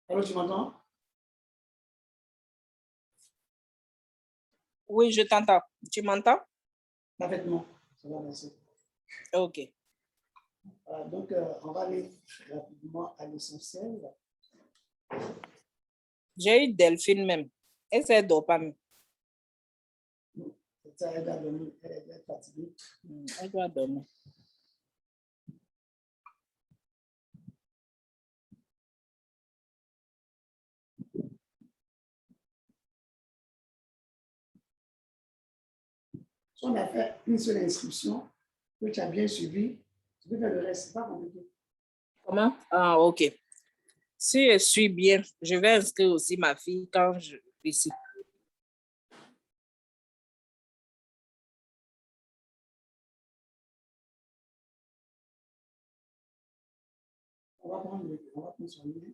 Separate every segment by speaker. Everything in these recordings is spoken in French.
Speaker 1: Allô, tu m'entends?
Speaker 2: Oui, je t'entends. Tu m'entends?
Speaker 1: Parfaitement. Ça va, merci.
Speaker 2: OK.
Speaker 1: Donc, on va aller rapidement à l'essentiel.
Speaker 2: J'ai eu Delphine même. Elle s'est dopamine.
Speaker 1: Ça aide à dormir, elle est fatiguée.
Speaker 2: Elle doit dormir.
Speaker 1: Si on a fait une seule inscription, que tu as bien suivi, tu peux faire le reste, c'est pas compliqué.
Speaker 2: Comment? Ah, OK. Si je suis bien, je vais inscrire aussi ma fille quand je ici.
Speaker 1: On va prendre son lien.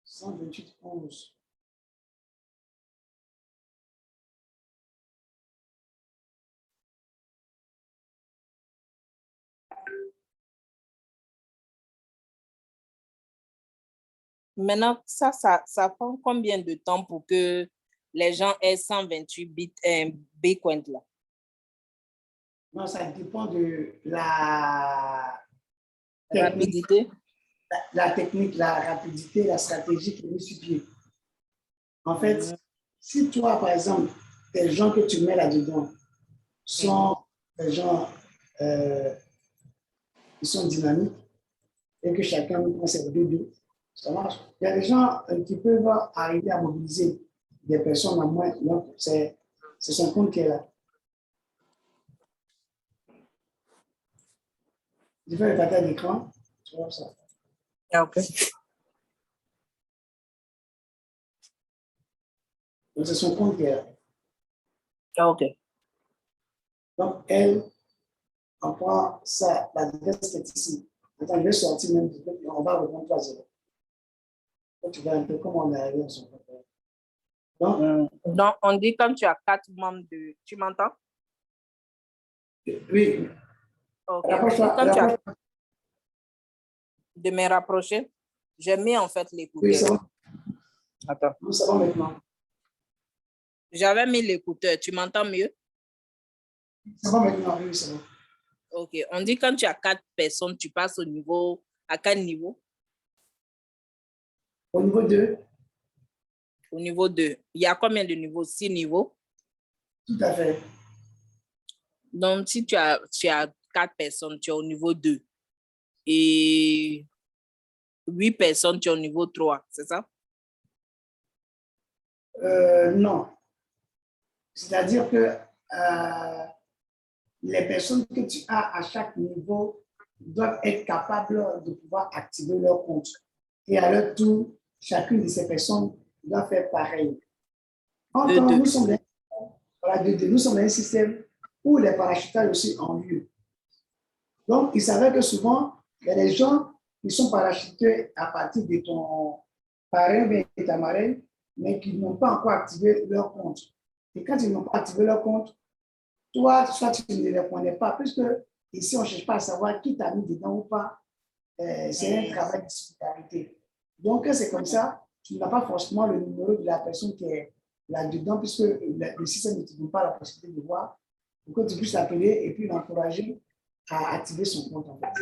Speaker 1: « 128,11. »
Speaker 2: Maintenant, ça prend combien de temps pour que les gens aient 128 bits Bitcoin là?
Speaker 1: Non, ça dépend de la
Speaker 2: Rapidité.
Speaker 1: technique, la rapidité, la stratégie qui est mise sur pied. En fait, si toi, par exemple, les gens que tu mets là-dedans sont des gens qui sont dynamiques et que chacun prend ses deux, ça marche. Il y a des gens qui peuvent arriver à mobiliser des personnes à moins. Donc, c'est son compte qui est là. Je fais le partage d'écran. Tu vois ça.
Speaker 2: OK.
Speaker 1: Donc, c'est son compte qui est là.
Speaker 2: OK.
Speaker 1: Donc, elle, on prend ça, l'adresse qui est ici. Attends, je vais sortir même, on va reprendre 3-0. Donc, tu vois un peu comment on est arrivé à son compte.
Speaker 2: Donc, on dit comme tu as 4 membres de... Tu m'entends?
Speaker 1: Oui.
Speaker 2: OK.
Speaker 1: Rapproche-toi.
Speaker 2: De me rapprocher, j'ai mis en fait l'écouteur.
Speaker 1: Oui, c'est bon.
Speaker 2: Attends.
Speaker 1: Nous savons maintenant.
Speaker 2: J'avais mis l'écouteur. Tu m'entends mieux?
Speaker 1: C'est bon maintenant, oui, c'est bon.
Speaker 2: OK. On dit quand tu as 4 personnes, tu passes au niveau... À quel niveau?
Speaker 1: Au niveau 2.
Speaker 2: Au niveau 2. Il y a combien de niveaux? 6 niveaux?
Speaker 1: Tout à fait.
Speaker 2: Donc, si tu as 4 personnes, tu es au niveau 2. Et 8 personnes, tu es au niveau 3. C'est ça?
Speaker 1: Non. C'est-à-dire que les personnes que tu as à chaque niveau doivent être capables de pouvoir activer leur compte. Et à leur tour, chacune de ces personnes doit faire pareil. En tant nous sommes dans un système où les parachutages aussi ont lieu. Donc, il s'avère que souvent, il y a des gens qui sont parachutés à partir de ton parrain et ta marraine, mais qui n'ont pas encore activé leur compte. Et quand ils n'ont pas activé leur compte, toi, soit tu ne les connais pas, puisque ici, on ne cherche pas à savoir qui t'a mis dedans ou pas. C'est un travail de solidarité. Donc, c'est comme ça, tu n'as pas forcément le numéro de la personne qui est là-dedans, puisque le système ne te donne pas la possibilité de voir, pour que tu puisses l'appeler et puis l'encourager à activer son compte, en fait.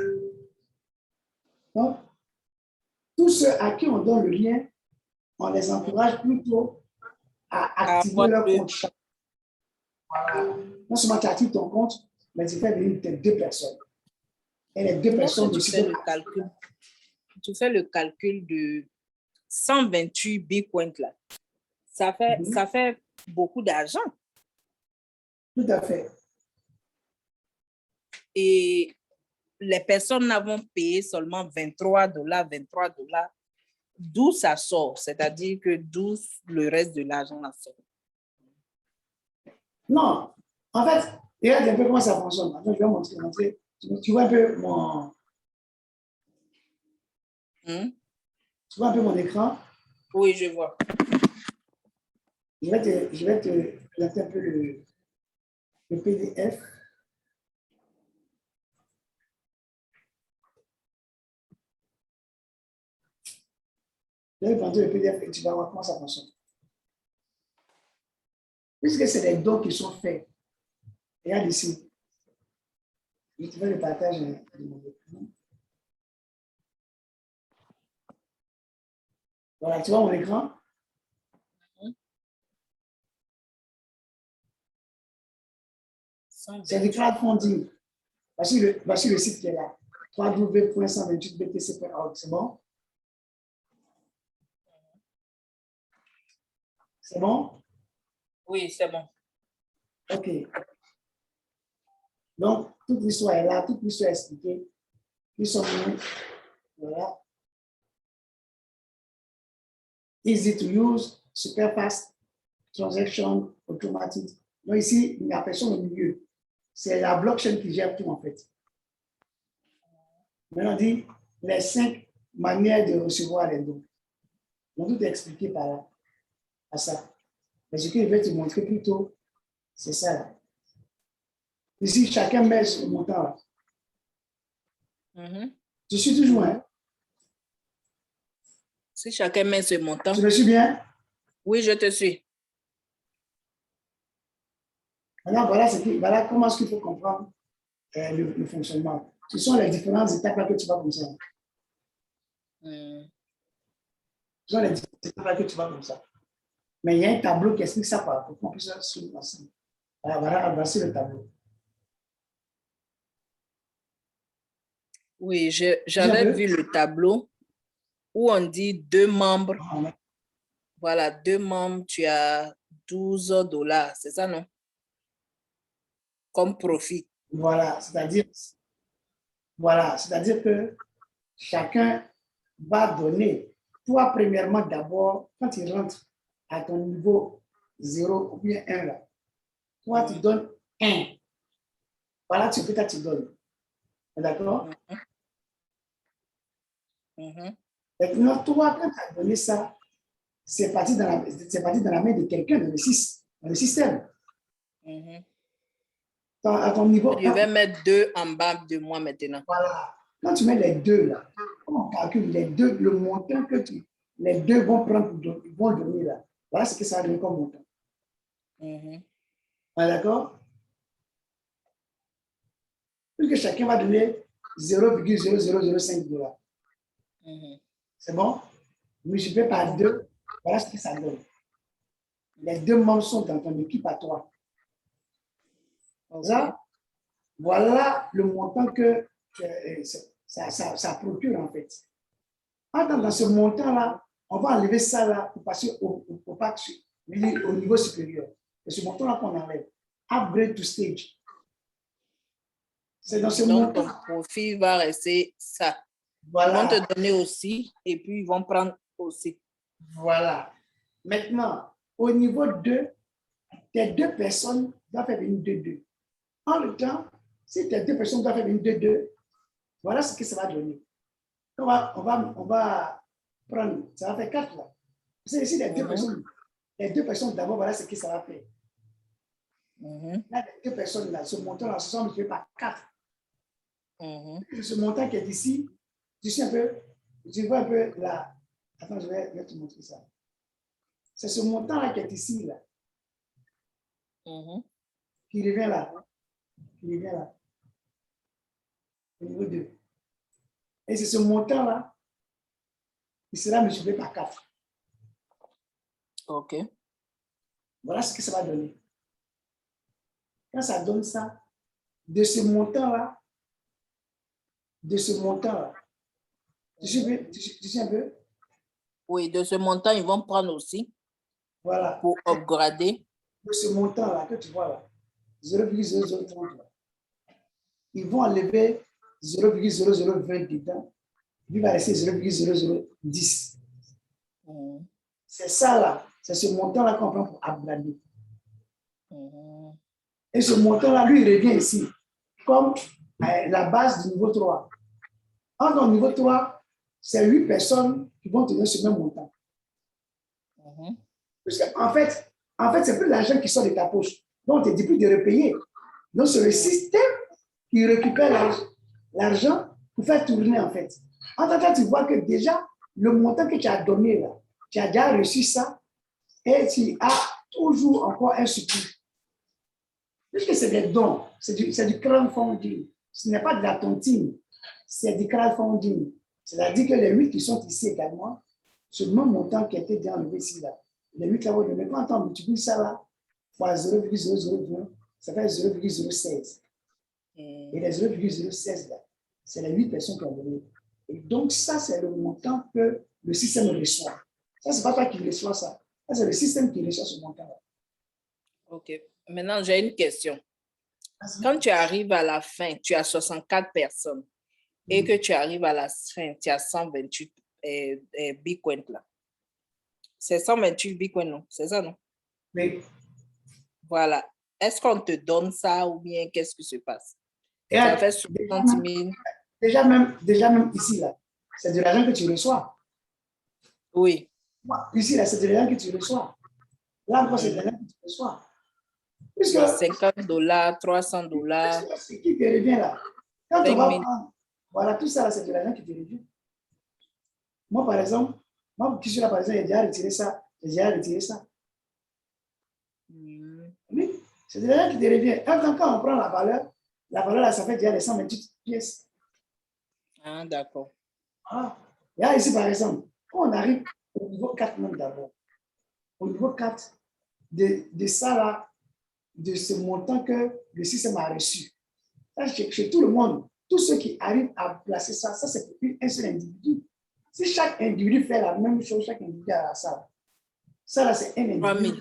Speaker 1: Donc, tous ceux à qui on donne le lien, on les encourage plutôt à activer leur compte. Voilà. Non seulement tu actives ton compte, mais tu fais venir tes 2 personnes. Et les 2 personnes
Speaker 2: tu
Speaker 1: aussi.
Speaker 2: fais le calcul. Tu fais le calcul de 128 bitcoins là. Ça fait beaucoup d'argent.
Speaker 1: Tout à fait.
Speaker 2: Et les personnes n'avont payé seulement $23, $23. D'où ça sort? C'est-à-dire que d'où le reste de l'argent sort?
Speaker 1: Non. En fait, regarde un peu comment ça fonctionne. Attends, je vais montrer. Tu vois un peu mon, tu vois un peu mon écran?
Speaker 2: Oui, je vois.
Speaker 1: Je vais te présenter un peu le PDF. Je vais te présenter le PDF et tu vas voir comment ça fonctionne. Puisque c'est des dons qui sont faits, regarde ici. Je te fais le partage de mon écran. Voilà, tu vois mon écran? C'est du crowdfunding. Voici le site qui est là. www.128btc.org. C'est bon? C'est bon?
Speaker 2: Oui, c'est bon.
Speaker 1: OK. Donc, toute l'histoire est là, toute l'histoire est expliquée. Ils sont venus. Voilà. Easy to use, super fast, transaction automatique. Donc ici, il n'y a personne au milieu. C'est la blockchain qui gère tout en fait. Maintenant, on dit les 5 manières de recevoir les dons. Donc, tout est expliqué par là, à ça. Mais ce que je vais te montrer plus tôt, c'est ça là. Ici, chacun met son montant là. Je suis toujours, hein?
Speaker 2: Si chacun met ce montant.
Speaker 1: Tu me suis bien?
Speaker 2: Oui, je te suis.
Speaker 1: Maintenant, voilà comment est-ce qu'il faut comprendre le fonctionnement. Ce sont les différentes étapes là que tu vas comme ça. Ce sont les différentes étapes là que tu vas comme ça. Mais il y a un tableau qui explique ça pour qu'on puisse suivre ensemble. Voilà, voici le tableau.
Speaker 2: Oui, j'avais vu le tableau où on dit 2 membres. Voilà, 2 membres, tu as $12. C'est ça, non? Comme profit.
Speaker 1: Voilà, c'est-à-dire que chacun va donner. Toi, premièrement, d'abord, quand tu rentres à ton niveau 0 ou bien 1, là, toi, tu donnes 1. Voilà, tu peux, tu donnes. D'accord? Maintenant, toi, quand tu as donné ça, c'est parti dans la main de quelqu'un dans le système. À ton niveau.
Speaker 2: Je vais mettre 2 en bas de moi maintenant.
Speaker 1: Voilà. Quand tu mets les 2 là, on calcule les 2, le montant que les 2 vont prendre, vont donner là. Voilà ce que ça va donner comme montant. D'accord? Puisque chacun va donner 0,0005 $. C'est bon? Multiplié par 2, voilà ce que ça donne. Les 2 membres sont dans ton équipe à toi. Là, voilà le montant que ça procure en fait. Dans ce montant-là, on va enlever ça là pour passer au niveau supérieur. Et ce montant-là qu'on enlève. Upgrade to stage. C'est dans ce montant.
Speaker 2: Donc, ton profit va rester ça.
Speaker 1: Voilà.
Speaker 2: Ils vont te donner aussi et puis ils vont prendre aussi.
Speaker 1: Voilà. Maintenant, au niveau 2, tes 2 personnes doivent faire venir 2-2. En le temps, si tes 2 personnes doivent faire venir 2-2, voilà ce que ça va donner. On va prendre, ça va faire 4 là. C'est ici les 2 personnes d'abord, voilà ce que ça va faire. Là, les 2 personnes là, ce montant-là, ce sont multipliés par 4. Ce montant qui est ici, tu vois un peu là. Attends, je vais te montrer ça. C'est ce montant-là qui est ici, là. Qui revient là. Qui revient là. Au niveau 2. Et c'est ce montant-là qui sera multiplié par 4.
Speaker 2: OK.
Speaker 1: Voilà ce que ça va donner. Quand ça donne ça, de ce montant-là, tu sais un peu?
Speaker 2: Oui, de ce montant, ils vont prendre aussi.
Speaker 1: Voilà.
Speaker 2: Pour upgrader.
Speaker 1: De ce montant-là que tu vois là, 0,0030 là, ils vont enlever 0,0020 dedans, il va rester 0,0010. C'est ça là, c'est ce montant-là qu'on prend pour upgrader. Et ce montant-là, lui, il revient ici, comme la base du niveau 3. Dans le niveau 3, c'est 8 personnes qui vont te donner ce même montant. Parce qu'en fait, c'est plus l'argent qui sort de ta poche. Donc, on ne te dit plus de repayer. Donc, c'est le système qui récupère l'argent pour faire tourner, en fait. En tant que tu vois que déjà, le montant que tu as donné, là, tu as déjà reçu ça et tu as toujours encore un surplus. Puisque c'est des dons, c'est du crowdfunding. Ce n'est pas de la tontine, c'est du crowdfunding. C'est-à-dire que les 8 qui sont ici également, ce même montant qui a été déjà enlevé ici, là, les 8 là, mais quand on multiplie ça là, fois 0,0020, ça fait 0,016. Et les 0,016 là, c'est les 8 personnes qui ont donné. Et donc, ça, c'est le montant que le système reçoit. Ça, ce n'est pas toi qui reçois ça. Ça, c'est le système qui reçoit ce montant-là.
Speaker 2: OK. Maintenant, j'ai une question. Quand tu arrives à la fin, tu as 64 personnes et que tu arrives à la fin, tu as 128 bitcoins là. C'est 128 bitcoins, non? C'est ça, non?
Speaker 1: Oui.
Speaker 2: Voilà. Est-ce qu'on te donne ça ou bien qu'est-ce qui se passe? Ça fait 60 000.
Speaker 1: Déjà même ici, là, c'est de l'argent que tu reçois.
Speaker 2: Oui.
Speaker 1: Ici, là, c'est de l'argent que tu reçois. Là, encore, c'est de l'argent que tu reçois. Puisque,
Speaker 2: $50, $300.
Speaker 1: C'est qui te revient là? Quand on va prendre, voilà, tout ça, c'est de l'argent qui te revient. Moi, par exemple, qui suis là, par exemple, j'ai déjà retiré ça. Oui, c'est de l'argent qui te revient. Quand on prend la valeur, là, ça fait déjà les 128 pièces.
Speaker 2: Ah, d'accord.
Speaker 1: Ah. Là, ici, par exemple, quand on arrive au niveau 4 même d'abord, au niveau 4, de ça là, de ce montant que le système a reçu. Ça, chez tout le monde, tous ceux qui arrivent à placer ça, ça c'est pour un seul individu. Si chaque individu fait la même chose, chaque individu a ça. Ça là, c'est un individu.
Speaker 2: 3 000.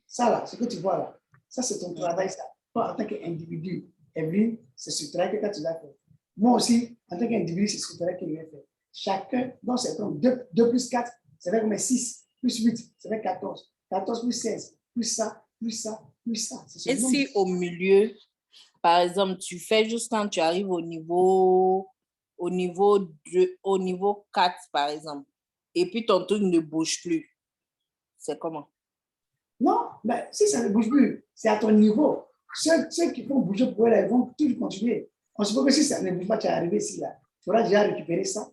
Speaker 1: Ça là, ce que tu vois là, ça c'est ton travail, ça. Toi, en tant qu'individu, Evelyne, c'est ce travail que tu as fait. Moi aussi, en tant qu'individu, c'est ce travail que je vais faire. Chacun, donc c'est comme 2 plus 4, ça fait comme 6, plus 8, ça fait 14. 14 plus 16, plus ça, plus ça, plus ça.
Speaker 2: Et si au milieu, par exemple, tu fais juste quand tu arrives au niveau 4, par exemple, et puis ton truc ne bouge plus, c'est comment?
Speaker 1: Non, mais si ça ne bouge plus, c'est à ton niveau. Ceux qui font bouger pour eux, ils vont toujours continuer. On se peut que si ça ne bouge pas, tu es arrivé ici, là. Tu auras déjà récupéré ça.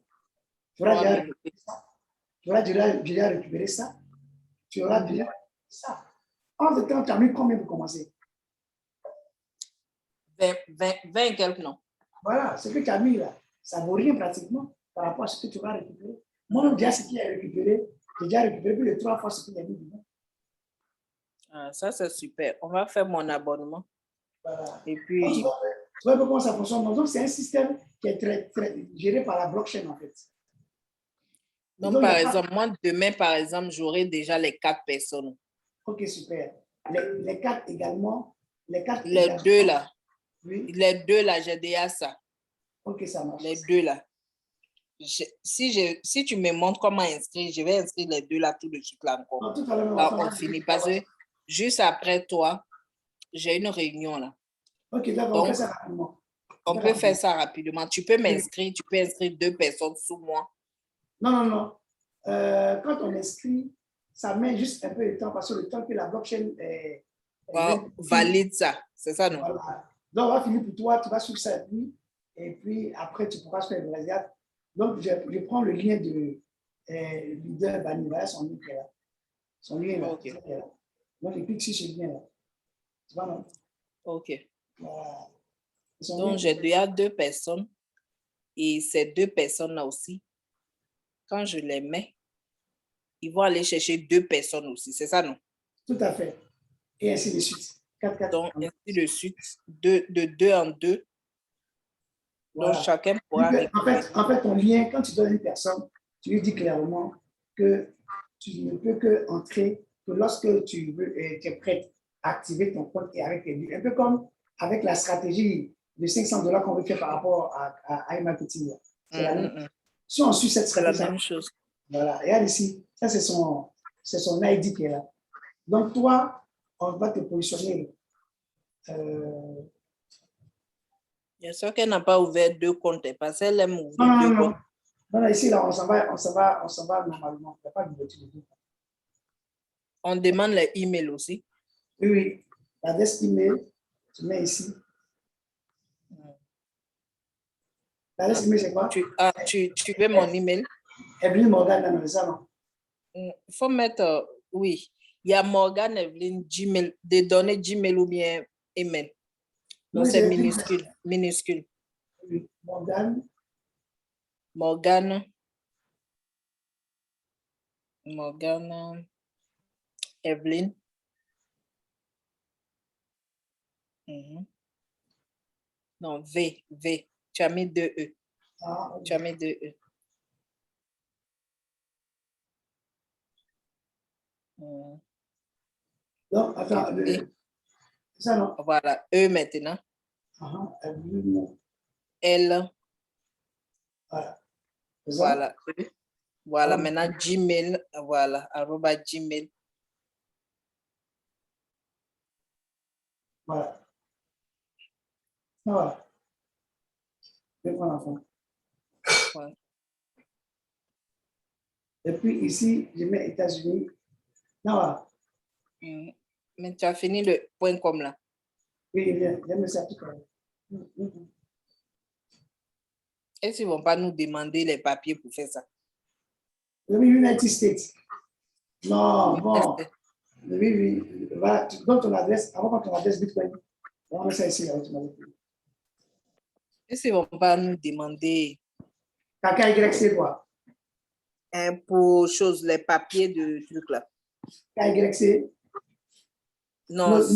Speaker 1: Tu auras déjà récupéré ça. Tu auras déjà récupéré ça. Tu auras déjà récupéré ça. En ce temps, tu as mis combien pour commencer?
Speaker 2: 20 et quelques, non?
Speaker 1: Voilà, ce que tu as mis là, ça ne vaut rien pratiquement par rapport à ce que tu auras récupéré. Moi-même, déjà, ce qui est récupéré, j'ai déjà récupéré plus de 3 fois ce que j'ai mis dedans.
Speaker 2: Ah, ça, c'est super. On va faire mon abonnement.
Speaker 1: Voilà.
Speaker 2: Et puis,
Speaker 1: tu vois comment ça fonctionne. Donc, c'est un système qui est très géré par la blockchain, en fait.
Speaker 2: donc, par exemple, moi, demain, par exemple, j'aurai déjà les 4 personnes.
Speaker 1: Ok, super. Les 4 également. Les
Speaker 2: 2 là.
Speaker 1: Oui.
Speaker 2: Les 2 là, j'ai déjà ça.
Speaker 1: Ok, ça marche.
Speaker 2: Les 2 là. Si tu me montres comment inscrire, je vais inscrire les 2 là tout de suite là encore.
Speaker 1: Non, tout à l'heure,
Speaker 2: on finit parce que juste après toi, j'ai une réunion là.
Speaker 1: Ok, d'accord, on fait ça rapidement.
Speaker 2: On peut faire ça rapidement. Tu peux m'inscrire, tu peux inscrire 2 personnes sous moi.
Speaker 1: Non. Quand on inscrit, ça met juste un peu de temps parce que le temps que la blockchain
Speaker 2: valide ça, c'est ça, non?
Speaker 1: Voilà. Donc, on va finir pour toi, tu vas suivre ça et puis après, tu pourras faire le résiliat. Donc, je prends le lien de leader Bani, voilà son lien là. Son lien là. Okay. Donc, je clique sur ce lien là. Tu vois, non?
Speaker 2: Ok.
Speaker 1: Voilà.
Speaker 2: Donc, j'ai déjà 2 personnes et ces 2 personnes-là aussi, quand je les mets, ils vont aller chercher 2 personnes aussi, c'est ça, non?
Speaker 1: Tout à fait. Et ainsi de suite. 4,
Speaker 2: donc, ainsi de suite, de 2 en 2. Voilà. Donc, chacun pourra récupérer.
Speaker 1: En fait, ton lien, quand tu donnes à une personne, tu lui dis clairement que tu ne peux que entrer que lorsque tu es prêt à activer ton compte et avec tes billes. Un peu comme avec la stratégie de $500 qu'on veut faire par rapport à iMarketing. C'est la même chose. Si on suit cette stratégie,
Speaker 2: c'est la même chose.
Speaker 1: Voilà, regarde ici, ça c'est son ID qui est là. Donc toi, on va te positionner
Speaker 2: Il y a sûr qu'elle n'a pas ouvert 2 comptes parce qu'elle aime
Speaker 1: Non,
Speaker 2: ouvrir
Speaker 1: non,
Speaker 2: 2
Speaker 1: non, non.
Speaker 2: comptes.
Speaker 1: Non, non, ici, là, on s'en va normalement. Il n'y a pas d'ouverture de deux.
Speaker 2: On demande les emails aussi.
Speaker 1: Oui, oui. L'adresse email, tu mets ici. L'adresse email, c'est quoi?
Speaker 2: Tu veux mon email?
Speaker 1: Evelyn Morgan, dans le salon.
Speaker 2: Il faut mettre, oui. Il y a Morgan Evelyn Gmail, des données Gmail ou bien email. Donc,
Speaker 1: Oui,
Speaker 2: c'est
Speaker 1: c'est
Speaker 2: minuscule, minuscule.
Speaker 1: oui, Morgan.
Speaker 2: Morgan Evelyn. Non, V. Tu as mis 2 E.
Speaker 1: Ah,
Speaker 2: Tu as mis 2 E.
Speaker 1: donc, attends, ça non.
Speaker 2: Voilà, E maintenant.
Speaker 1: Evelyn.
Speaker 2: L.
Speaker 1: Voilà.
Speaker 2: Voilà, E. Voilà, maintenant Gmail. Voilà, @Gmail.
Speaker 1: Voilà. Voilà. Je vais prendre l'enfant.
Speaker 2: Ouais.
Speaker 1: Et puis ici, je mets États-Unis. Voilà.
Speaker 2: Mais tu as fini le .com là.
Speaker 1: Oui, bien. Je mets ça tout à l'heure.
Speaker 2: Est-ce qu'ils ne vont pas nous demander les papiers pour faire ça?
Speaker 1: Oui, United States. Non, bon. Oui, oui. Voilà. Tu donnes ton adresse. Avant ton adresse Bitcoin. On met ça ici.
Speaker 2: Est-ce qu'ils ne vont pas nous demander
Speaker 1: KYC, c'est quoi?
Speaker 2: pour les papiers de truc là?
Speaker 1: KYC.
Speaker 2: Non,
Speaker 1: si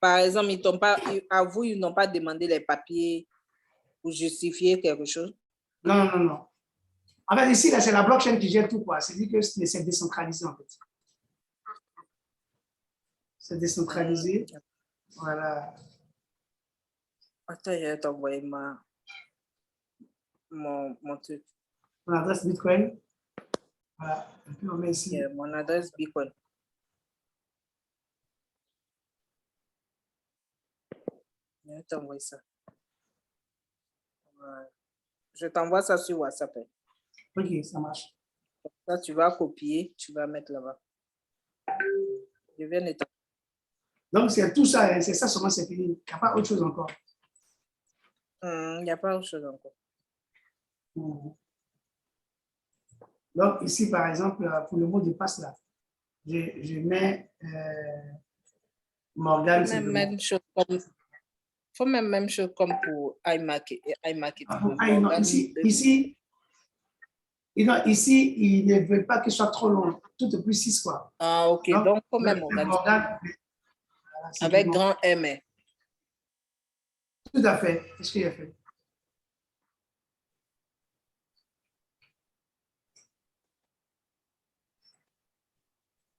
Speaker 2: par exemple, à vous, ils n'ont pas demandé les papiers pour justifier quelque chose?
Speaker 1: Non, non, non. En fait, ici, là, c'est la blockchain qui gère tout, quoi. C'est-à-dire que c'est décentralisé, en fait. C'est décentralisé. Voilà.
Speaker 2: Attends, je vais t'envoyer mon truc.
Speaker 1: Mon adresse Bitcoin. Voilà. Et puis, on met ici.
Speaker 2: Mon adresse Bitcoin. Je vais t'envoyer ça. Je t'envoie ça sur WhatsApp.
Speaker 1: OK, ça marche.
Speaker 2: Ça, tu vas copier, tu vas mettre là-bas. Je viens de
Speaker 1: Donc, c'est tout ça, c'est ça seulement, c'est fini. Il n'y a pas autre chose encore.
Speaker 2: Il n'y a pas autre chose encore.
Speaker 1: Donc, ici, par exemple, pour le mot de passe, là, je mets Morgan.
Speaker 2: Faut même chose comme pour iMarket.
Speaker 1: Non, ici, il ne veut pas qu'il soit trop long. Tout est plus 6, quoi.
Speaker 2: Ah, OK. Donc, faut même Morgan. Avec grand M.
Speaker 1: Tout à fait. C'est ce qu'il a fait.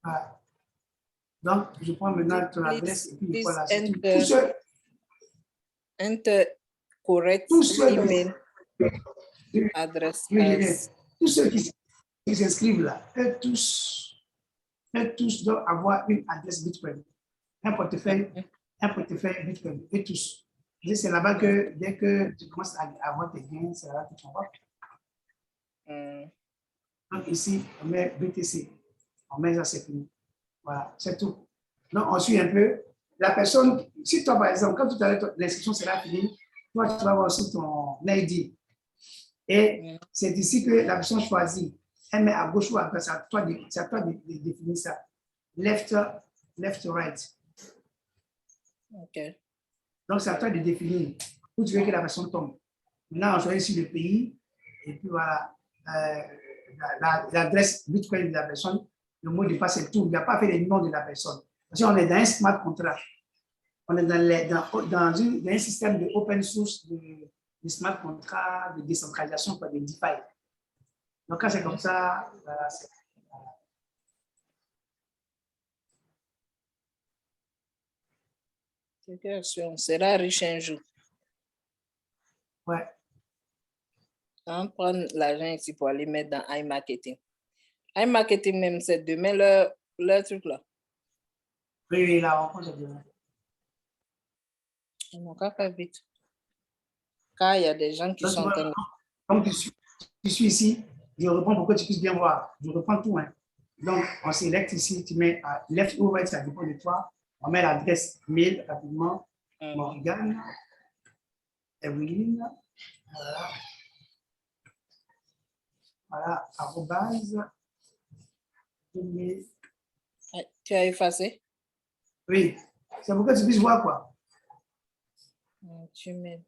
Speaker 1: Voilà. Donc, je prends maintenant ton adresse et puis voilà.
Speaker 2: Enter correct email address.
Speaker 1: Tous ceux qui s'inscrivent là, eux tous doivent avoir une adresse Bitcoin, un portefeuille Bitcoin, et tous. C'est là-bas que dès que tu commences à avoir tes gains, c'est là-bas que tu vas. Donc ici, on met BTC, on met ça, c'est fini. Voilà, c'est tout. Donc on suit un peu. La personne, si toi par exemple, quand tout à l'heure l'inscription sera finie, toi tu vas avoir aussi ton ID. Et c'est ici que la personne choisit. Elle met à gauche ou à droite, c'est à toi de définir ça. Left, right.
Speaker 2: OK.
Speaker 1: Donc, c'est à toi de définir où tu veux que la personne tombe. Maintenant, on choisit ici le pays, et puis voilà, l'adresse Bitcoin de la personne, le mot de passe, c'est tout. Il n'y a pas fait le nom de la personne. Parce qu'on est dans un smart contract. On est dans un système de open source, de smart contract, de décentralisation, de DeFi. Donc, quand c'est comme ça, voilà,
Speaker 2: On sera riche un jour.
Speaker 1: Ouais.
Speaker 2: On prend l'argent ici pour aller mettre dans iMarketing. iMarketing même, c'est demain leur truc là.
Speaker 1: Oui, là, on prend ça demain.
Speaker 2: On n'a qu'à faire vite. Car il y a des gens qui
Speaker 1: Donc, tu
Speaker 2: sont en train
Speaker 1: vois,
Speaker 2: de...
Speaker 1: comme tu suis ici, je reprends pour que tu puisses bien voir. Je reprends tout. Hein. Donc, on sélecte ici, tu mets left ou right, ça dépend de toi. On met l'adresse mail rapidement. Morgan, Evelyn, voilà, voilà, arrobase, gmail.
Speaker 2: Tu as effacé?
Speaker 1: Oui, c'est pour que tu puisses voir quoi.
Speaker 2: Gmail.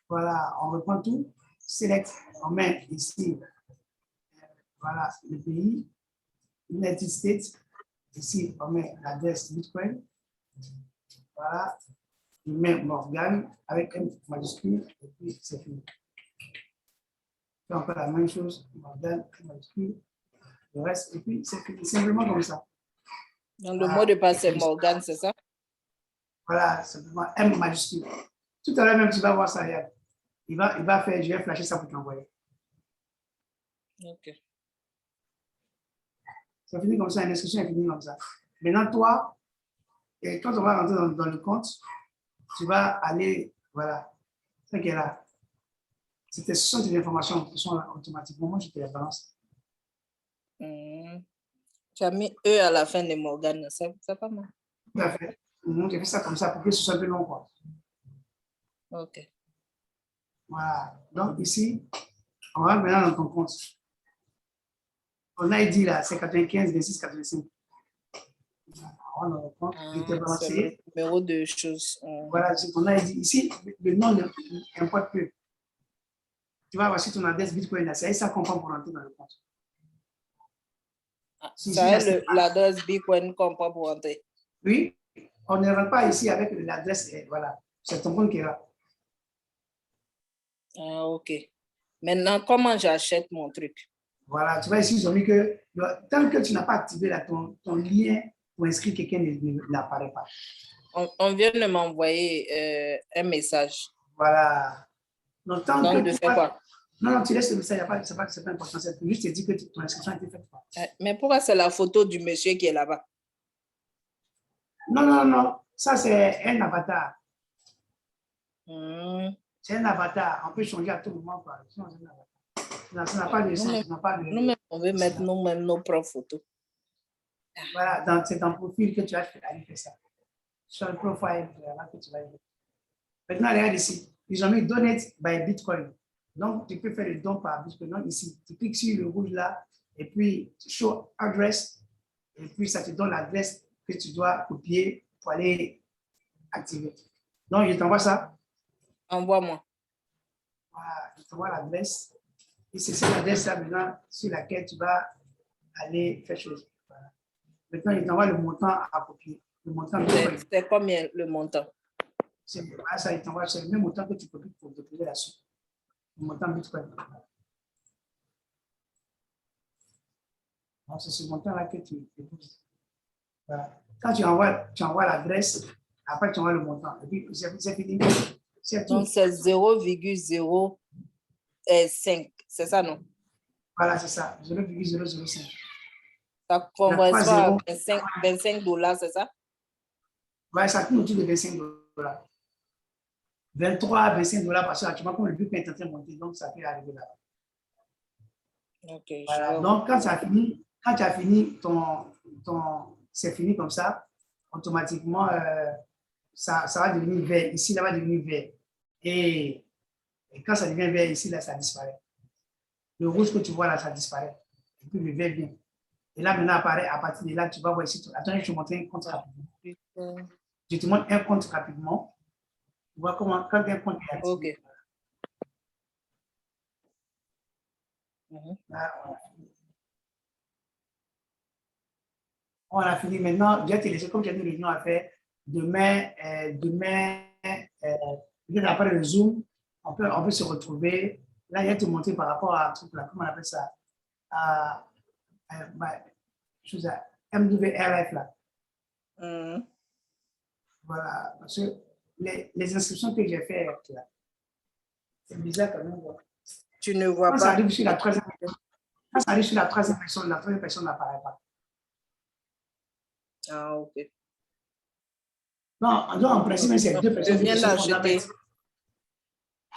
Speaker 1: Voilà, on reprend tout, select, on met ici, voilà, le pays, United States. Ici, on met l'adresse Bitcoin. Voilà, je mets Morgan avec un majuscule et puis c'est fini. Je fais encore la même chose, Morgan, majuscule, le reste, et puis c'est fini. Simplement comme ça.
Speaker 2: Donc, le mot de passe, c'est Morgan, c'est ça?
Speaker 1: Voilà, simplement M majuscule. Tout à l'heure même, tu vas voir ça, regarde. Il va faire, je vais flasher ça pour t'envoyer.
Speaker 2: OK.
Speaker 1: C'est fini comme ça, la description est finie comme ça. Maintenant, toi, et quand on va rentrer dans le compte, tu vas aller, voilà, c'est qu'elle a. Ce sont des informations qui sont là automatiquement. Moi, je te les balance.
Speaker 2: Tu as mis E à la fin de Morgan, c'est pas mal.
Speaker 1: Tout à fait. J'ai fait ça comme ça pour que ce soit un peu long, quoi.
Speaker 2: OK.
Speaker 1: Voilà. Donc, ici, on va maintenant dans ton compte. On a dit là, c'est 95, 26, 85. On va dans le compte.
Speaker 2: C'est le numéro de choses.
Speaker 1: Voilà, ce qu'on a dit. Ici, le nom n'importe peu. Tu vas voir si ton adresse Bitcoin, c'est ça qu'on prend pour entrer dans le compte.
Speaker 2: C'est l'adresse Bitcoin qu'on prend pour entrer.
Speaker 1: Oui, on ne rentre pas ici avec l'adresse. Voilà, c'est ton compte qui est là.
Speaker 2: Ah, OK. Maintenant, comment j'achète mon truc?
Speaker 1: Voilà, tu vois ici, ils ont mis que tant que tu n'as pas activé là, ton lien pour inscrire quelqu'un n'apparaît pas.
Speaker 2: On vient de m'envoyer un message.
Speaker 1: Voilà. Donc, tant
Speaker 2: Donc,
Speaker 1: que
Speaker 2: de faire quoi?
Speaker 1: Non, tu laisses le message, c'est pas important. C'est juste te dire que ton inscription a été faite.
Speaker 2: Mais pourquoi c'est la photo du monsieur qui est là-bas?
Speaker 1: Non. Ça, c'est un avatar.
Speaker 2: Hmm.
Speaker 1: C'est un avatar. On peut changer à tout moment. Quoi. Sinon, c'est un avatar. Ça n'a pas de sens.
Speaker 2: Nous-mêmes, on veut mettre nous-mêmes nos propres photos.
Speaker 1: Voilà, c'est ton profil que tu vas aller faire ça. Sur le profile, là que tu vas y faire. Maintenant, regarde ici. Ils ont mis Donate by Bitcoin. Donc, tu peux faire le don par Bitcoin. Donc, ici, tu cliques sur le rouge là, et puis Show Address, et puis ça te donne l'adresse que tu dois copier pour aller activer. Donc, je t'envoie ça.
Speaker 2: Envoie-moi.
Speaker 1: Voilà, je t'envoie l'adresse. Et c'est cette adresse-là maintenant sur laquelle tu vas aller faire chose. Voilà. Maintenant, je t'envoie le montant à copier. Le montant
Speaker 2: c'est combien le montant?
Speaker 1: C'est ça, il t'envoie, c'est le même montant que tu copies pour déposer la suite. Le montant Bitcoin. C'est ce montant-là que tu déposes. Voilà. Quand tu envoies l'adresse, après tu envoies le montant. Et puis, c'est fini.
Speaker 2: Donc, c'est 0,005. C'est ça, non?
Speaker 1: Voilà, c'est ça. 0,005.
Speaker 2: Ça correspond à 25 $, c'est ça?
Speaker 1: Ouais, ça tourne autour de 25 $. 23, 25 $ parce que actuellement, comme le Bitcoin est en train de monter, donc ça peut arriver là.
Speaker 2: OK.
Speaker 1: Voilà. Donc, quand tu as fini, c'est fini comme ça, automatiquement, ça va devenir vert. Ici, là, va devenir vert. Et quand ça devient vert, ici, là, ça disparaît. Le rouge que tu vois là, ça disparaît. Et puis le vert vient. Et là, maintenant, apparaît, à partir de là, tu vas voir ici. Attends, je te montre un compte rapidement. Je te montre un compte rapidement. Tu vois comment, quand un compte est activé.
Speaker 2: OK.
Speaker 1: Là, on a fini maintenant. J'ai téléchargé, comme j'ai dit, réunion à faire. Demain, peut-être après le Zoom, on peut se retrouver. Là, il y a te montrer par rapport à un truc là, comment on appelle ça? Chose à MWRF là. Voilà, parce que les inscriptions que j'ai faites là, c'est bizarre quand même.
Speaker 2: Tu ne vois
Speaker 1: quand
Speaker 2: pas.
Speaker 1: Ça arrive sur la troisième personne, la troisième personne n'apparaît pas.
Speaker 2: Ah, OK.
Speaker 1: Non, en principe, c'est deux
Speaker 2: Je
Speaker 1: personnes
Speaker 2: viens
Speaker 1: qui se font
Speaker 2: d'acheter.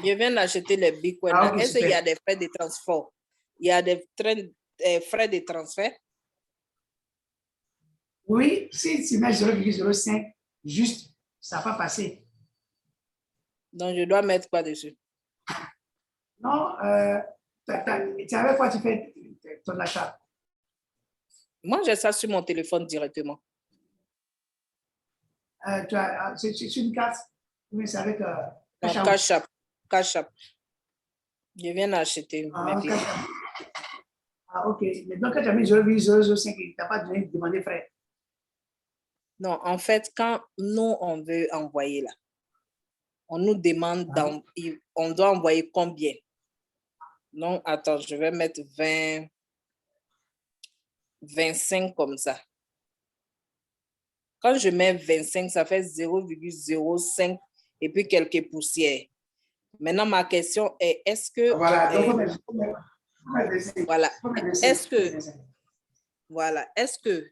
Speaker 2: Je viens d'acheter les bitcoins.
Speaker 1: Ah, ok,
Speaker 2: Est-ce qu'il y a
Speaker 1: super.
Speaker 2: des frais de transport? Il y a des frais de transfert?
Speaker 1: Oui, si tu mets 0,05, juste, ça va pas passer.
Speaker 2: Donc, je dois mettre quoi dessus?
Speaker 1: Non, tu savais quoi tu fais ton achat?
Speaker 2: Moi, j'ai ça sur mon téléphone directement.
Speaker 1: C'est une carte, oui, c'est avec
Speaker 2: Non,
Speaker 1: Cash Out.
Speaker 2: Cash App. Cash App. Je viens d'acheter mes
Speaker 1: Ah,
Speaker 2: bitcoins.
Speaker 1: Cash Out. Ah, ok. Mais donc, quand tu as mis 0,005, tu n'as pas demandé frais.
Speaker 2: Non, en fait, quand nous, on veut envoyer là, on nous demande, on doit envoyer combien? Non, attends, je vais mettre 20, 25 comme ça. Quand je mets 25, ça fait 0,05 et puis quelques poussières. Maintenant, ma question est, est-ce que...
Speaker 1: Voilà, donc
Speaker 2: voilà, est-ce que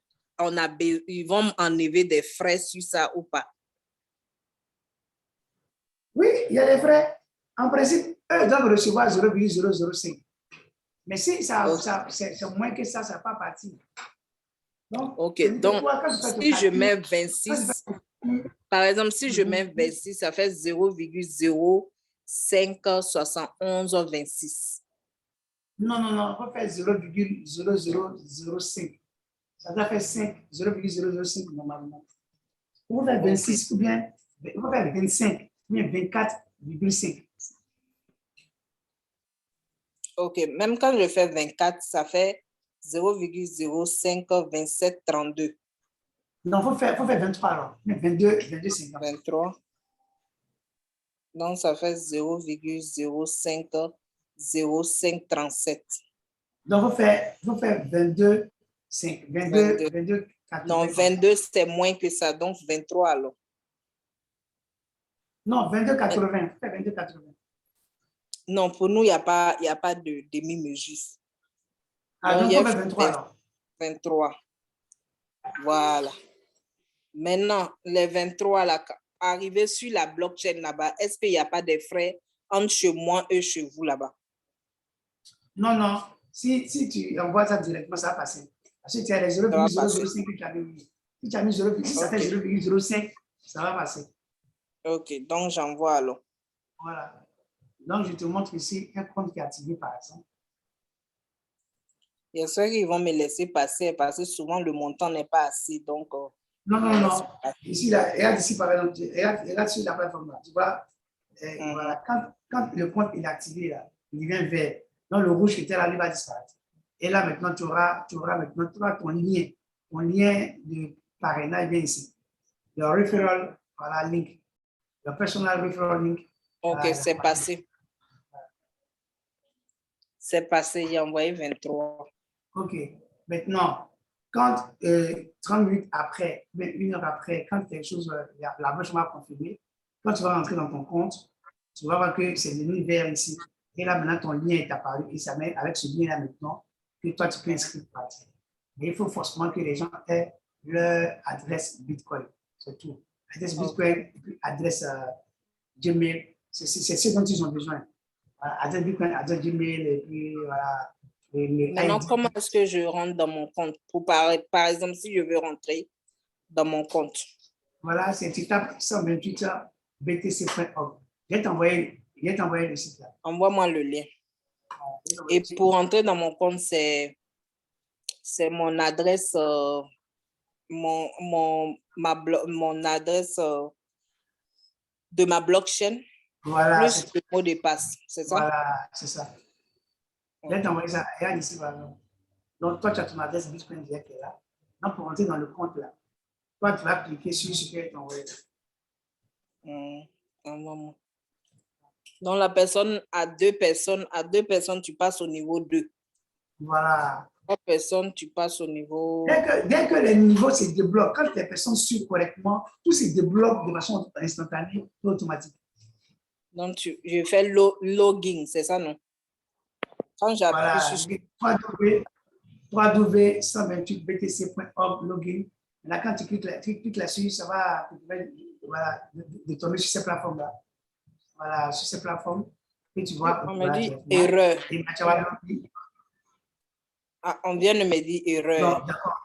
Speaker 2: ils vont enlever des frais sur ça ou pas?
Speaker 1: Oui, il y a des frais. En principe, eux doivent recevoir 0,005. Mais si c'est moins que ça ne va pas partir. Donc,
Speaker 2: OK, donc si je mets 26, par exemple, si je mets 26, ça fait 0,057126.
Speaker 1: Non, on va faire 0,0005. Ça doit faire 5, 0,005 normalement. On va faire 26 ou bien on va faire 25 ou bien 24,5.
Speaker 2: OK, même quand je fais 24, ça fait 0,052732.
Speaker 1: Non, il faut faire 23 alors. 22, 50.
Speaker 2: 23. Donc, ça fait 0,050537.
Speaker 1: Donc, il faut faire 22, 5, 22, 80.
Speaker 2: Non, 22, c'est moins que ça. Donc, 23 alors.
Speaker 1: Non, 22, 80. Faut faire 22, 80.
Speaker 2: Non, pour nous, il n'y a pas de demi-mesure.
Speaker 1: Ah, donc, il faut faire 23 alors.
Speaker 2: 23. Voilà. Maintenant, les 23, là, arriver sur la blockchain là-bas, est-ce qu'il n'y a pas de frais entre chez moi et chez vous là-bas?
Speaker 1: Non. Si tu envoies ça directement, ça va passer. Parce que tu as les 0,005 que tu as mis. Si tu as mis 0,6, ça fait 0,05, ça va passer.
Speaker 2: OK, donc j'envoie alors.
Speaker 1: Voilà. Donc, je te montre ici un compte qui est activé, par exemple.
Speaker 2: J'espère qu'ils vont me laisser passer parce que souvent le montant n'est pas assez. Donc,
Speaker 1: non. Ici, là, regarde ici, par exemple, regarde sur la plateforme là. Tu vois, voilà, quand le compte est activé, là, il devient vert. Donc, le rouge qui était là, il va disparaître. Et là, maintenant, tu auras ton lien de parrainage bien ici. Le referral, voilà, link. Le personal referral link.
Speaker 2: OK,
Speaker 1: voilà,
Speaker 2: c'est passé. C'est passé, j'ai envoyé 23.
Speaker 1: OK. Maintenant, quand 30 minutes après, 1 heure après, quand quelque chose, la brèche va confirmer, quand tu vas rentrer dans ton compte, tu vas voir que c'est devenu vert ici. Et là, maintenant, ton lien est apparu et ça met avec ce lien-là maintenant que toi, tu peux inscrire partir. Mais il faut forcément que les gens aient leur adresse Bitcoin. C'est tout. Adresse Bitcoin et puis adresse Gmail. C'est ce dont ils ont besoin. Voilà, adresse Bitcoin, adresse Gmail et puis voilà.
Speaker 2: Maintenant, comment est-ce que je rentre dans mon compte? Par exemple, si je veux rentrer dans mon compte.
Speaker 1: Voilà, c'est tu tapes 128 btc.org. Je vais t'envoyer le site là.
Speaker 2: Envoie-moi le lien. Et pour rentrer dans mon compte, c'est mon adresse, mon adresse de ma blockchain,
Speaker 1: voilà,
Speaker 2: plus le mot de passe, c'est ça?
Speaker 1: Voilà, c'est ça. Je vais t'envoyer ça. Regarde ici, voilà. Donc, toi, tu as ton adresse Bitcoin direct là. Donc, pour rentrer dans le compte là, toi, tu vas cliquer sur ce que je vais t'envoyer.
Speaker 2: Donc, la personne à deux personnes, tu passes au niveau 2.
Speaker 1: Voilà.
Speaker 2: 3 personnes, tu passes au niveau...
Speaker 1: Dès que les niveaux se débloquent, quand les personnes suivent correctement, tout se débloque de façon instantanée et automatique.
Speaker 2: Donc, je fais login, c'est ça, non? Quand j'appuie sur...
Speaker 1: www.128btc.org login. Là, quand tu cliques là-dessus, ça va voilà, de tomber sur ces plateformes-là. Voilà, sur ces plateformes. Et tu vois,
Speaker 2: On me
Speaker 1: voilà,
Speaker 2: dit
Speaker 1: directement.
Speaker 2: erreur.
Speaker 1: Et tu vas leur dire,
Speaker 2: Ah, on vient de me dire erreur.
Speaker 1: non, d'accord.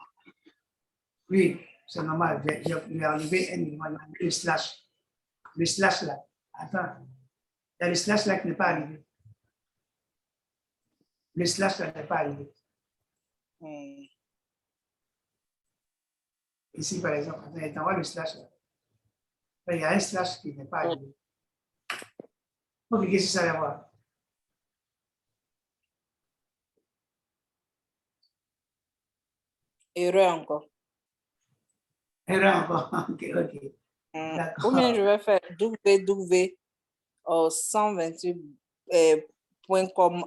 Speaker 1: Oui, c'est normal. J'ai enlevé un élément, le slash. Le slash là. Attends. Il y a le slash là qui n'est pas arrivé. Le slash là n'est pas arrivé.
Speaker 2: Hmm.
Speaker 1: Ici, par exemple, attends, il t'envoie le slash là. Il y a un slash qui n'est pas arrivé. Il faut cliquer sur ça d'abord.
Speaker 2: Erreur encore.
Speaker 1: Erreur encore. Ok, ok.
Speaker 2: Ou
Speaker 1: D'accord.
Speaker 2: bien je vais faire www.128.com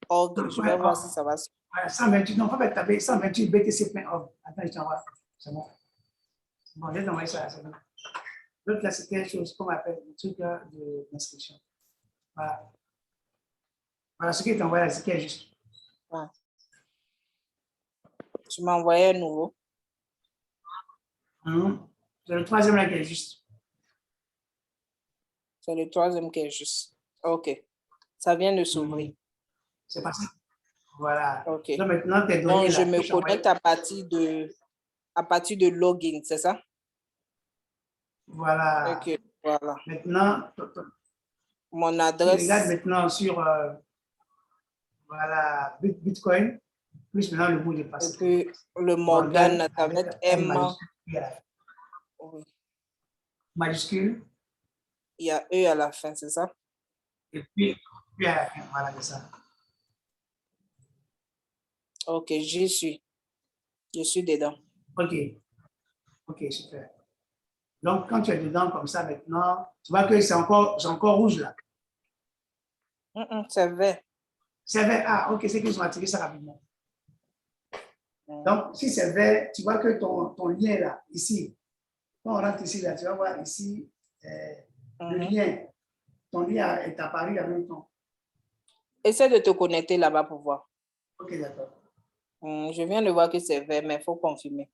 Speaker 2: org. Je vais voir si ça va.
Speaker 1: Voilà, 128, non, pas taper 128 btc.org. Attends, je t'envoie. C'est bon. Bon, je vais t'envoyer ça. C'est bon. L'autre là, c'était quelque chose qu'on appelle le truc là d'inscription. Voilà. Voilà ce qui est envoyé là, c'est qui est juste.
Speaker 2: Ouais. Tu m'as envoyé un nouveau.
Speaker 1: C'est le troisième là qui est juste.
Speaker 2: C'est le troisième qui est juste. OK. Ça vient de s'ouvrir.
Speaker 1: C'est passé. Voilà.
Speaker 2: OK.
Speaker 1: Donc maintenant, tes données
Speaker 2: Donc,
Speaker 1: là.
Speaker 2: je me connecte à partir de login, c'est ça?
Speaker 1: Voilà.
Speaker 2: OK. Voilà.
Speaker 1: Maintenant,
Speaker 2: Mon
Speaker 1: tu
Speaker 2: adresse.
Speaker 1: regardes maintenant sur voilà, Bitcoin, plus maintenant le mot de passe.
Speaker 2: Et puis le Morgan avec M. Oui.
Speaker 1: Majuscule.
Speaker 2: Il y a E à la fin, c'est ça?
Speaker 1: Et puis à la fin, voilà, c'est ça.
Speaker 2: OK, j'y suis. Je suis dedans.
Speaker 1: OK. OK, super. Donc, quand tu es dedans comme ça maintenant, tu vois que c'est encore rouge là.
Speaker 2: C'est vert.
Speaker 1: C'est vert. Ah, OK, c'est qu'ils ont attiré ça rapidement. Donc, si c'est vert, tu vois que ton lien là, ici, quand on rentre ici, là, tu vas voir ici, le lien, ton lien est apparu en même temps.
Speaker 2: Essaie de te connecter là-bas pour voir.
Speaker 1: OK, d'accord.
Speaker 2: Je viens de voir que c'est vert, mais il faut confirmer.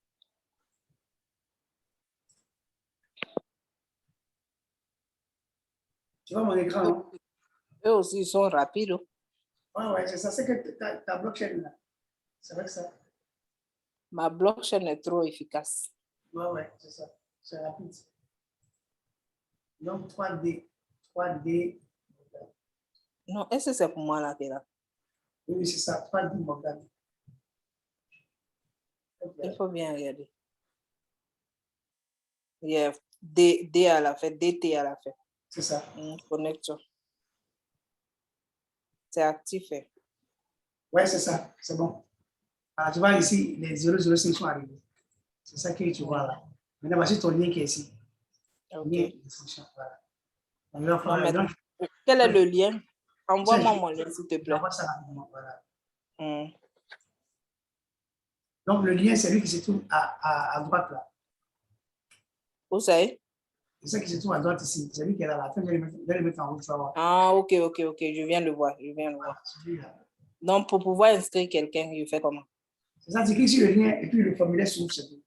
Speaker 1: Tu vois mon écran, non?
Speaker 2: Eux aussi, ils sont rapides.
Speaker 1: Oui, ouais, c'est ça. C'est que ta blockchain là. C'est vrai que ça.
Speaker 2: Ma blockchain est trop efficace.
Speaker 1: Oui, ouais, c'est ça. C'est rapide. Donc, 3D. 3D.
Speaker 2: Non, est-ce que c'est pour moi là qui est là?
Speaker 1: Oui, c'est ça. 3D Morgan.
Speaker 2: Il faut bien regarder. Il y a D à la fin, DT à la fin.
Speaker 1: C'est ça.
Speaker 2: Connexion. C'est actif.
Speaker 1: Oui, c'est ça. C'est bon. Alors, tu vois ici, les 005 sont arrivés. C'est ça que tu vois là. Maintenant, voici ton lien qui est ici.
Speaker 2: OK.
Speaker 1: Lien d'inscription. Voilà. Donc,
Speaker 2: quel est le lien? Envoie-moi mon lien, s'il te plaît.
Speaker 1: J'envoie ça rapidement. Voilà.
Speaker 2: Mm.
Speaker 1: Donc, le lien, c'est lui qui se trouve à droite là.
Speaker 2: Où c'est?
Speaker 1: C'est ça qui se trouve à droite ici. C'est lui qui est là. Attends, je vais le mettre en haut. Tu vas voir.
Speaker 2: Ah, OK. Je viens de voir.
Speaker 1: Voilà, celui-là.
Speaker 2: Donc, pour pouvoir inscrire quelqu'un, je fais comment?
Speaker 1: C'est ça, tu cliques sur le lien et puis le formulaire s'ouvre, c'est tout.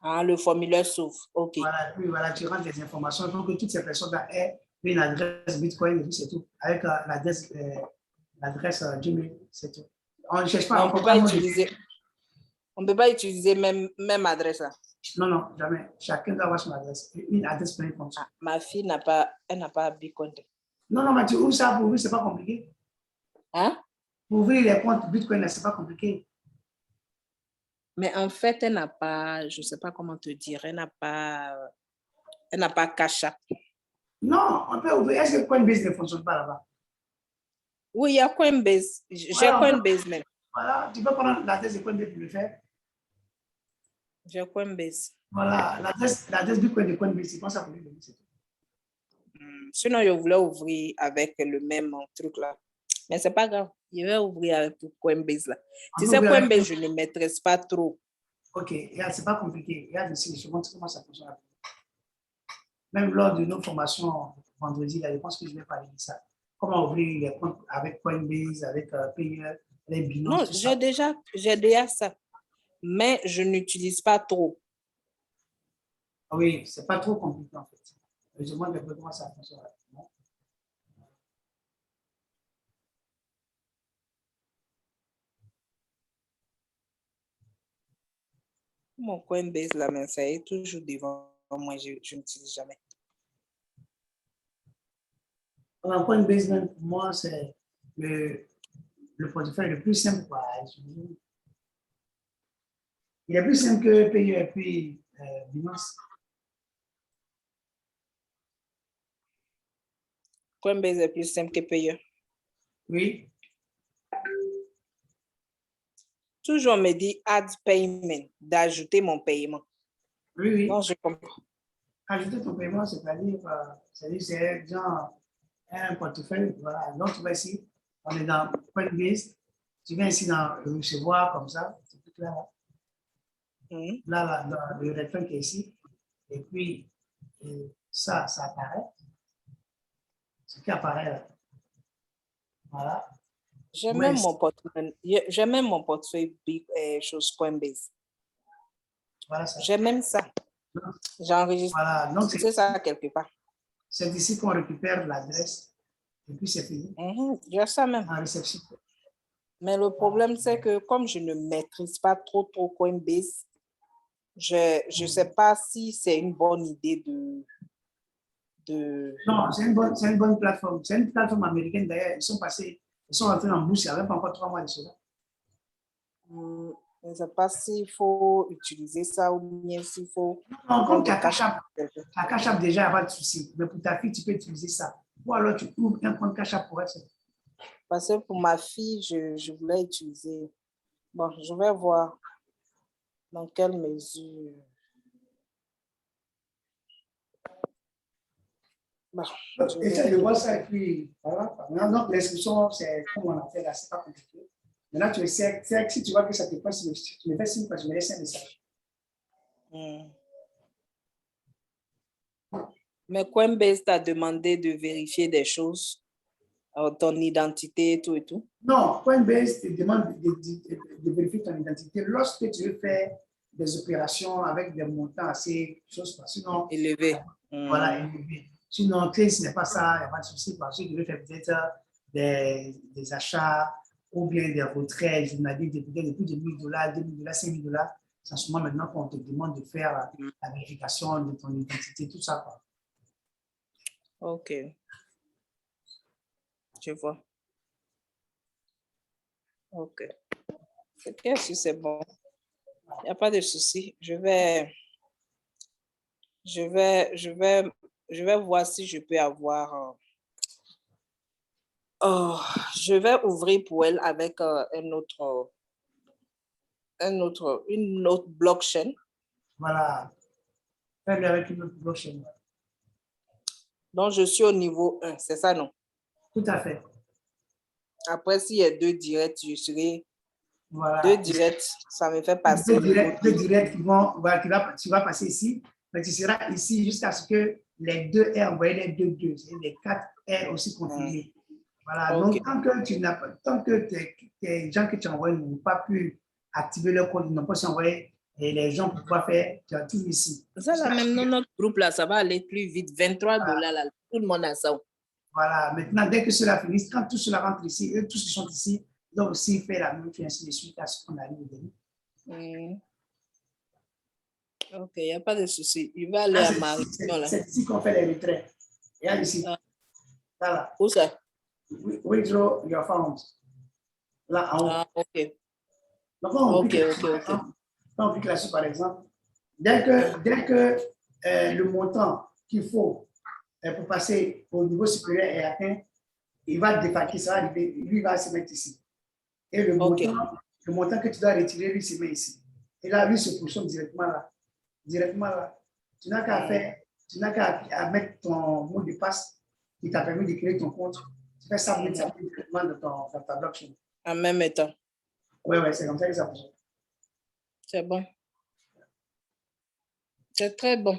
Speaker 2: Ah, le formulaire s'ouvre. OK.
Speaker 1: Voilà, puis voilà, tu rentres des informations. Il faut que toutes ces personnes-là aient une adresse Bitcoin et puis c'est tout. Avec l'adresse Gmail, c'est tout. On ne cherche pas.
Speaker 2: On ne peut pas utiliser même adresse là.
Speaker 1: Non, non, jamais. Chacun doit avoir son adresse. Une adresse pour un compte.
Speaker 2: Ah, ma fille n'a pas Bitcoin.
Speaker 1: Non, non, mais tu ouvres ça pour ouvrir, c'est pas compliqué.
Speaker 2: Hein?
Speaker 1: Pour ouvrir les comptes Bitcoin, c'est pas compliqué.
Speaker 2: Mais en fait, elle n'a pas, je ne sais pas comment te dire, elle n'a pas Cash App.
Speaker 1: Non, on peut ouvrir. Est-ce que Coinbase ne fonctionne pas là-bas?
Speaker 2: Oui, il y a Coinbase. J'ai Coinbase même.
Speaker 1: Voilà, tu peux prendre l'adresse de Coinbase pour le faire.
Speaker 2: J'ai Coinbase.
Speaker 1: Voilà, l'adresse Bitcoin de Coinbase, c'est comme ça pour lui.
Speaker 2: Sinon, je voulais ouvrir avec le même truc là. Mais ce n'est pas grave. Je vais ouvrir avec Coinbase là. Tu sais, Coinbase, je ne maîtrise pas trop.
Speaker 1: Ok, c'est pas compliqué. Regarde ici, je montre comment ça fonctionne. Même lors de nos formations vendredi, là, je pense que je vais parler de ça. Comment ouvrir les comptes avec Coinbase, avec Payeer, les Binance.
Speaker 2: Non, j'ai déjà ça. Mais je n'utilise pas trop.
Speaker 1: Oui, c'est pas trop compliqué en fait. Je demande un peu comment ça fonctionne rapidement.
Speaker 2: Mon Coinbase, là, mais ça est toujours devant moi, je n'utilise jamais.
Speaker 1: Alors, Coinbase, même pour moi, c'est le portefeuille le plus simple. Quoi. Il est plus simple que Payer et puis Binance.
Speaker 2: Coinbase est plus simple que Payer.
Speaker 1: Oui.
Speaker 2: Toujours, on me dit add payment, d'ajouter mon paiement.
Speaker 1: Oui, oui.
Speaker 2: Non, je comprends.
Speaker 1: Ajouter ton paiement, c'est-à-dire, c'est genre un portefeuille. Voilà. Donc, tu vas ici, on est dans Coinbase. Tu viens ici dans recevoir comme ça. C'est tout là. Là, dans le rectangle qui est ici. Et puis, ça apparaît. Ce qui apparaît là. Voilà.
Speaker 2: J'ai même mon portefeuille chose Coinbase.
Speaker 1: Voilà ça.
Speaker 2: J'ai même ça. J'ai enregistré
Speaker 1: voilà.
Speaker 2: ça quelque part.
Speaker 1: C'est ici qu'on récupère l'adresse et puis c'est fini.
Speaker 2: J'ai ça même.
Speaker 1: En réception.
Speaker 2: Mais le problème, c'est que comme je ne maîtrise pas trop Coinbase, je ne sais pas si c'est une bonne idée de...
Speaker 1: Non, c'est une bonne plateforme. C'est une plateforme américaine d'ailleurs. Ils sont rentrés en bourse il n'y avait pas encore 3 mois de cela.
Speaker 2: Je ne sais pas s'il faut utiliser ça ou bien s'il faut...
Speaker 1: Non, comme ta Cash App déjà, il n'y a pas de souci. Mais pour ta fille, tu peux utiliser ça. Ou alors tu ouvres un compte Cash App pour elle.
Speaker 2: Parce que pour ma fille, je voulais utiliser... Bon, je vais voir dans quelle mesure... Bon,
Speaker 1: essaye de voir ça et puis voilà. Maintenant, donc l'inscription, c'est comme on a fait là, c'est pas compliqué. Maintenant, tu essaies, si tu vois que ça te passe, tu me fais signe parce que je me laisse un message.
Speaker 2: Mais Coinbase t'a demandé de vérifier des choses, ton identité et tout.
Speaker 1: Non, Coinbase te demande de vérifier ton identité lorsque tu veux faire des opérations avec des montants assez sinon
Speaker 2: élevés.
Speaker 1: Voilà, élevé. Sinon, ce n'est pas ça, il n'y a pas de souci parce que tu veux faire peut-être des achats ou bien des retraits journaliers de peut-être plus de $1,000, $2,000, $5,000. C'est en ce moment maintenant qu'on te demande de faire la vérification de ton identité, tout ça. Quoi.
Speaker 2: Ok. Je vois. Ok. Ok, si c'est bon. Il n'y a pas de souci. Je vais voir si je peux avoir... je vais ouvrir pour elle avec une autre blockchain.
Speaker 1: Voilà. Fais-le avec une autre blockchain.
Speaker 2: Donc, je suis au niveau 1, c'est ça, non?
Speaker 1: Tout à fait.
Speaker 2: Après, s'il y a 2 directs, je serai...
Speaker 1: Voilà.
Speaker 2: 2 directs, ça me fait passer...
Speaker 1: 2 directs tu vas passer ici, mais tu seras ici jusqu'à ce que les 2 aient envoyé les 2, les 4 aient aussi confirmé. Voilà, okay. Donc tant que tes gens que tu envoies n'ont pas pu activer leur compte, ils n'ont pas su envoyer et les gens pour pouvoir faire, tu as tout ici.
Speaker 2: Ça, là, même dans notre groupe, là, ça va aller plus vite. $23, là, tout le monde a ça.
Speaker 1: Voilà, maintenant, dès que cela finisse, quand tout cela rentre ici, eux, tous qui sont ici, ils doivent aussi faire la même chose, ainsi de suite à ce qu'on arrive au début.
Speaker 2: Ok, il n'y a pas de souci. Il va aller à Marie.
Speaker 1: C'est ici qu'on fait les retraits. Et ici. Voilà.
Speaker 2: Où ça?
Speaker 1: Withdraw your funds. Là, en haut.
Speaker 2: Ah, ok.
Speaker 1: Donc, on clique là-dessus, par exemple. Dès que le montant qu'il faut pour passer au niveau supérieur est atteint, il va défalquer, ça va arriver, lui va se mettre ici. Et le montant que tu dois retirer, lui se met ici. Et là, lui se positionne directement là. Tu n'as qu'à faire, tu n'as qu'à mettre ton mot de passe qui t'a permis de créer ton compte. Tu fais ça directement dans ta blockchain.
Speaker 2: En même temps.
Speaker 1: Oui, c'est comme ça que ça fonctionne.
Speaker 2: C'est bon. C'est très bon.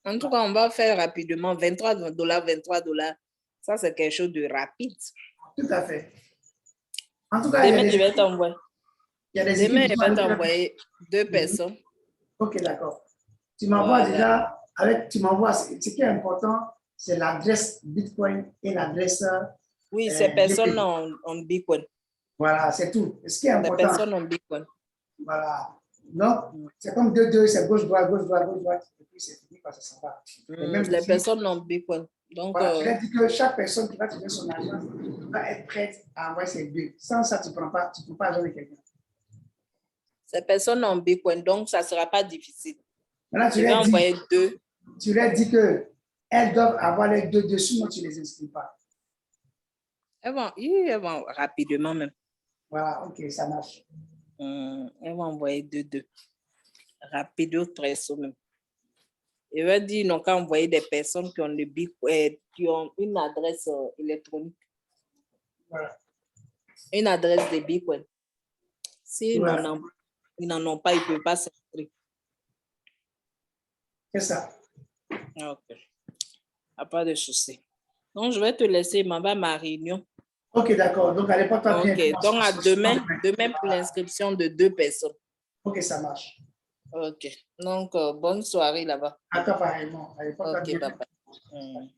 Speaker 2: En tout cas, on va faire rapidement $23, $23. Ça, c'est quelque chose de rapide.
Speaker 1: Tout à fait. En tout cas,
Speaker 2: demain, je vais t'envoyer. Demain, je vais t'envoyer 2 personnes.
Speaker 1: Ok, d'accord. Tu m'envoies déjà avec, tu m'envoies, ce qui est important, c'est l'adresse Bitcoin et l'adresse.
Speaker 2: Oui, ces personnes ont Bitcoin.
Speaker 1: Voilà, c'est tout. Ce qui est
Speaker 2: Les
Speaker 1: important.
Speaker 2: personnes ont Bitcoin.
Speaker 1: Voilà. Donc, c'est comme 2-2, c'est gauche-droite, gauche-droite, gauche-droite. Et puis, c'est fini quand ça s'en va.
Speaker 2: Les personnes ont Bitcoin. Donc,
Speaker 1: voilà, tu l'as dit que chaque personne qui va te donner son argent va être prête à envoyer ses billes. Sans ça, tu ne prends pas l'argent de quelqu'un.
Speaker 2: Ces personnes ont Bitcoin, donc ça ne sera pas difficile.
Speaker 1: Maintenant,
Speaker 2: tu vas envoyer 2.
Speaker 1: Tu leur dis qu'elles doivent avoir les 2 dessus, sinon tu ne les inscris pas.
Speaker 2: Elles vont rapidement même.
Speaker 1: Voilà, ok, ça marche.
Speaker 2: Elles vont envoyer 2. Rapido, presso même. Et va dire, ils n'ont qu'à envoyer des personnes qui ont le Bitcoin, qui ont une adresse électronique.
Speaker 1: Voilà.
Speaker 2: Une adresse de Bitcoin. S'ils
Speaker 1: Voilà.
Speaker 2: n'en ont pas, ils ne peuvent pas s'inscrire.
Speaker 1: C'est ça.
Speaker 2: Ok. Pas de souci. Donc, je vais te laisser, je m'en vais à ma réunion.
Speaker 1: Ok, d'accord. Donc, à l'époque, toi,
Speaker 2: ok. Donc, à demain pour l'inscription de 2 personnes.
Speaker 1: Ok, ça marche.
Speaker 2: Ok. Donc, bonne soirée là-bas.
Speaker 1: À toi, pareillement. À l'époque,
Speaker 2: ok, bye bye.